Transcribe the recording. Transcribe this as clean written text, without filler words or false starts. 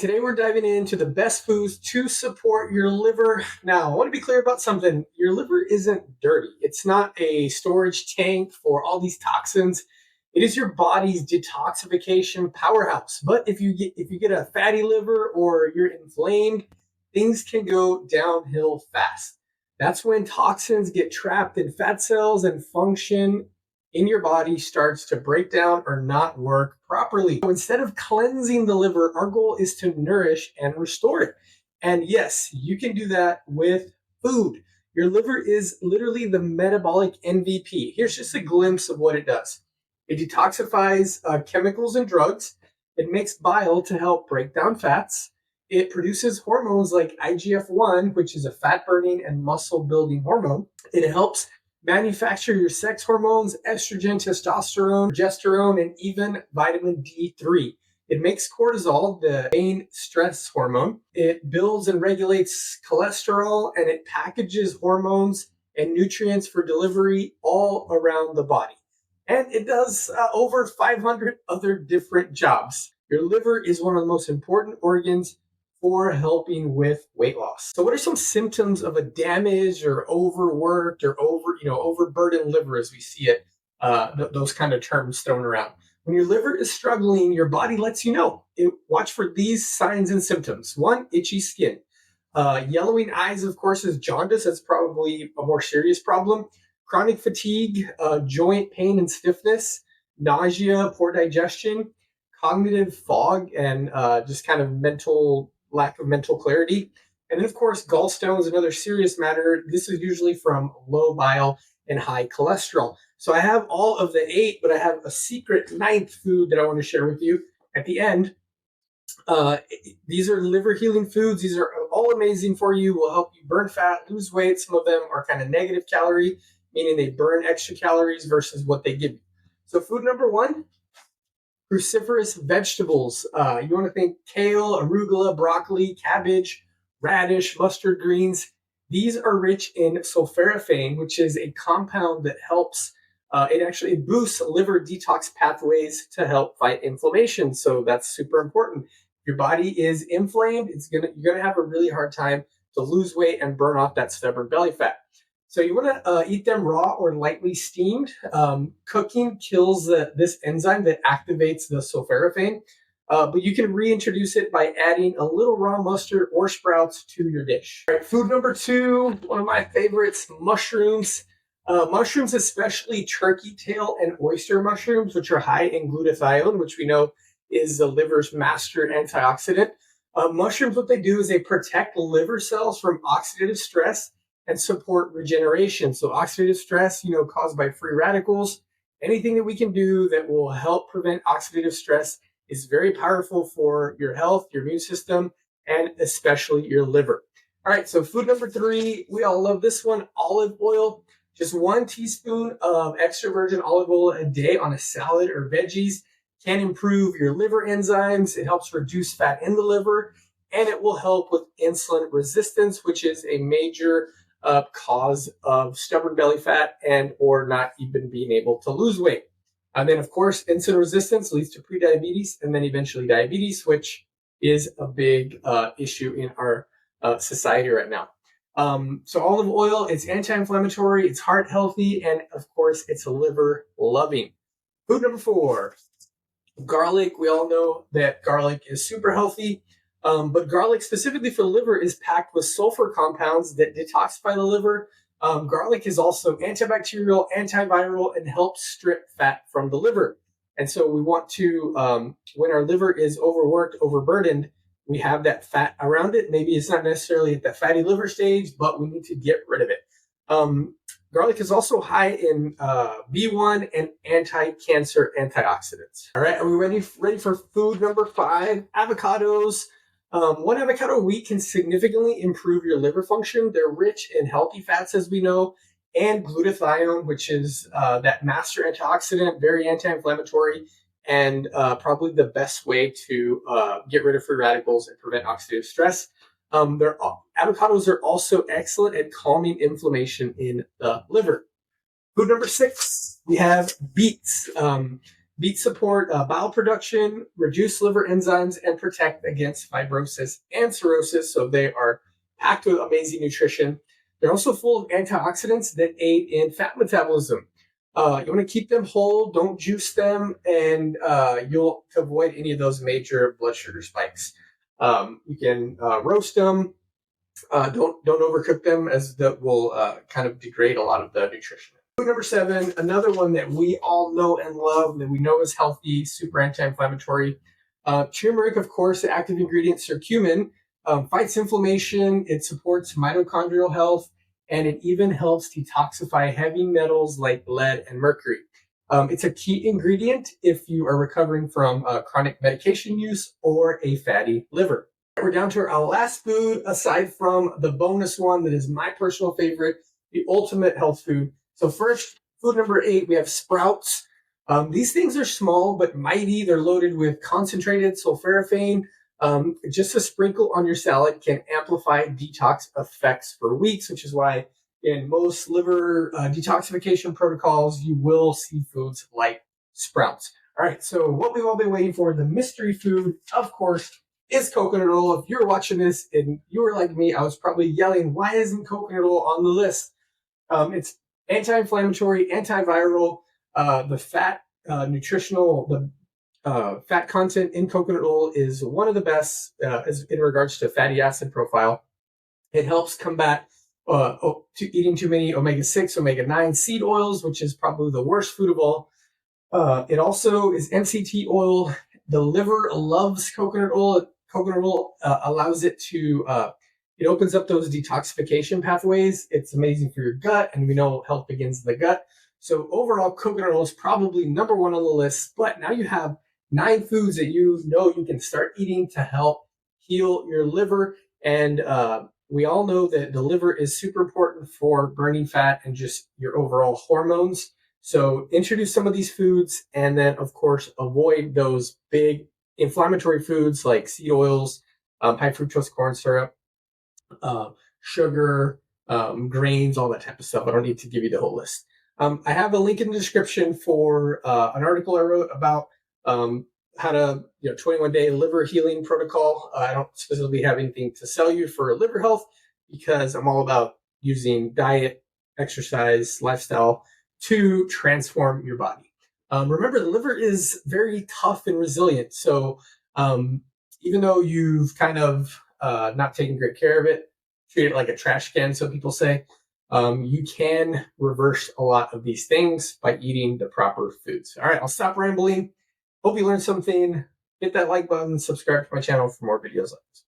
Today we're diving into the best foods to support your liver. Now, I want to be clear about something. Your liver isn't dirty. It's not a storage tank for all these toxins. It is your body's detoxification powerhouse. But if you get a fatty liver or you're inflamed, things can go downhill fast. That's when toxins get trapped in fat cells and function in your body starts to break down or not work properly. So instead of cleansing the liver, our goal is to nourish and restore it. And yes, you can do that with food. Your liver is literally the metabolic MVP. Here's just a glimpse of what it does. It detoxifies chemicals and drugs. It makes bile to help break down fats. It produces hormones like IGF-1, which is a fat burning and muscle building hormone. It helps manufacture your sex hormones, estrogen, testosterone, progesterone, and even vitamin D3. It makes cortisol, the main stress hormone. It builds and regulates cholesterol, and it packages hormones and nutrients for delivery all around the body. And it does over 500 other different jobs. Your liver is one of the most important organs for helping with weight loss. So what are some symptoms of a damaged or overworked or overburdened liver as we see it, those kind of terms thrown around? When your liver is struggling, your body lets you know. Watch for these signs and symptoms. One, itchy skin. Yellowing eyes, of course, is jaundice. That's probably a more serious problem. Chronic fatigue, joint pain and stiffness, nausea, poor digestion, cognitive fog, and just kind of lack of mental clarity. And then, of course, gallstones, another serious matter. This is usually from low bile and high cholesterol. So I have all of the 8, but I have a secret 9th food that I want to share with you at the end. These are liver healing foods. These are all amazing for you, will help you burn fat, lose weight. Some of them are kind of negative calorie, meaning they burn extra calories versus what they give you. So food number 1, cruciferous vegetables. You want to think kale, arugula, broccoli, cabbage, radish, mustard greens. These are rich in sulforaphane, which is a compound that helps. It boosts liver detox pathways to help fight inflammation. So that's super important. If your body is inflamed, you're gonna have a really hard time to lose weight and burn off that stubborn belly fat. So you want to eat them raw or lightly steamed. Cooking kills this enzyme that activates the sulforaphane, but you can reintroduce it by adding a little raw mustard or sprouts to your dish. All right, food number 2, one of my favorites, mushrooms. Mushrooms, especially turkey tail and oyster mushrooms, which are high in glutathione, which we know is the liver's master antioxidant. Mushrooms, what they do is they protect liver cells from oxidative stress and support regeneration. So oxidative stress, caused by free radicals, anything that we can do that will help prevent oxidative stress is very powerful for your health, your immune system, and especially your liver. All right, so food number 3, we all love this one, olive oil. Just 1 teaspoon of extra virgin olive oil a day on a salad or veggies can improve your liver enzymes. It helps reduce fat in the liver, and it will help with insulin resistance, which is a major cause of stubborn belly fat and or not even being able to lose weight. And then, of course, insulin resistance leads to prediabetes and then eventually diabetes, which is a big issue in our society right now. So olive oil, it's anti-inflammatory, it's heart healthy, and of course, it's liver loving. Food number 4, garlic. We all know that garlic is super healthy. But garlic specifically for the liver is packed with sulfur compounds that detoxify the liver. Garlic is also antibacterial, antiviral, and helps strip fat from the liver. And so we want to, when our liver is overworked, overburdened, we have that fat around it. Maybe it's not necessarily at the fatty liver stage, but we need to get rid of it. Garlic is also high in B1 and anti-cancer antioxidants. All right, are we ready for food number 5? Avocados. 1 avocado a week can significantly improve your liver function. They're rich in healthy fats, as we know, and glutathione, which is that master antioxidant, very anti-inflammatory, and probably the best way to get rid of free radicals and prevent oxidative stress. Avocados are also excellent at calming inflammation in the liver. Food number 6, we have beets. Beets support bowel production, reduce liver enzymes, and protect against fibrosis and cirrhosis. So they are packed with amazing nutrition. They're also full of antioxidants that aid in fat metabolism. You want to keep them whole, don't juice them, and you'll avoid any of those major blood sugar spikes. You can roast them. Don't overcook them, as that will kind of degrade a lot of the nutrition. Food number 7, another one that we all know and love, that we know is healthy, super anti-inflammatory. Turmeric, of course, the active ingredient, curcumin, fights inflammation. It supports mitochondrial health, and it even helps detoxify heavy metals like lead and mercury. It's a key ingredient if you are recovering from chronic medication use or a fatty liver. We're down to our last food, aside from the bonus one that is my personal favorite, the ultimate health food. So first, food number 8, we have sprouts. These things are small but mighty. They're loaded with concentrated sulforaphane. Just a sprinkle on your salad can amplify detox effects for weeks, which is why in most liver detoxification protocols, you will see foods like sprouts. All right, so what we've all been waiting for, the mystery food, of course, is coconut oil. If you're watching this and you were like me, I was probably yelling, why isn't coconut oil on the list? It's anti-inflammatory, antiviral. The fat fat content in coconut oil is one of the best in regards to fatty acid profile. It helps combat eating too many omega-6, omega-9 seed oils, which is probably the worst food of all. It also is MCT oil. The liver loves coconut oil. Coconut oil allows it to, it opens up those detoxification pathways. It's amazing for your gut, and we know health begins in the gut. So overall, coconut oil is probably number 1 on the list, but now you have 9 foods that you know you can start eating to help heal your liver. And we all know that the liver is super important for burning fat and just your overall hormones. So introduce some of these foods, and then, of course, avoid those big inflammatory foods like seed oils, high fructose corn syrup, sugar, grains, all that type of stuff. I don't need to give you the whole list. I have a link in the description for an article I wrote about how to, 21-day liver healing protocol. I don't specifically have anything to sell you for liver health, because I'm all about using diet, exercise, lifestyle to transform your body. Remember, the liver is very tough and resilient. So even though you've kind of not taken great care of it, treat it like a trash can, so people say, you can reverse a lot of these things by eating the proper foods. All right, I'll stop rambling. Hope you learned something. Hit that like button, subscribe to my channel for more videos like this.